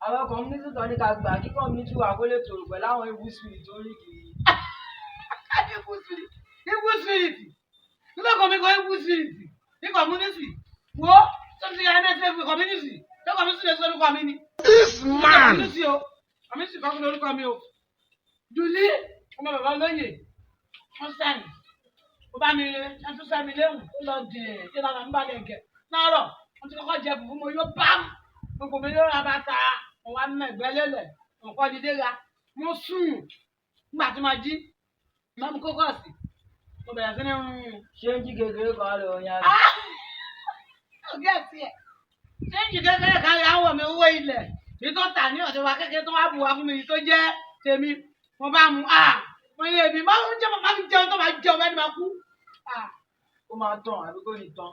Àwọn community tó ní ká gbà kí community wà kó lè tòrò pẹ̀lú àwọn evil spirit tó rí kiri. Evil spirit. Nígbà kan mi kọ́ evil spirit ní community. Wo tó ti yà ẹ́ fún community. Tó community lè sọ orúkọ mi ni. This man. Community o. Community kan fún orúkọ mi o. Jùlí ọmọ bàbá lóye. Wọ́n sẹ́yìn. Ó bá mi rẹ̀ ẹ́ tún sẹ́mi léwu. Ó lọ dẹ̀ ṣé lára ń bá lẹ̀ gẹ̀. Náírà wọ́n ti kọ́kọ́ jẹ fùfú mo yóò bá mu. Gbogbo mi yóò ra bàtà. Mo wá mẹ́gbẹ́ lélẹ̀. Nǹkan dídé ra. Mo sùn. Nígbà tí mo jí. Mo mú kókọ́ọ̀sì. Mo bẹ̀rẹ̀ sí ní Ṣé ń jí kékeré kan lọ yan? ọ̀gá ẹ̀sìn ẹ̀. Ṣé ń jí kékeré kan lè àwọn mi owó ilẹ̀? Èyí tó tà ní ọ̀dọ̀ wa kékeré tó wá bù wá fún mi tó jẹ́ tèmi. Mo bá mu mo yẹ èmi máa ń jẹ́ màmá mi jẹun tó máa jẹun bẹ́ẹ̀ ni máa kú. Ó máa tán àbí kò ní tán.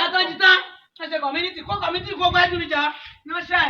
Àtọ́jú tán, wọ́n ṣe community kó community kó gbájú níjà ní ọ̀ṣẹ́.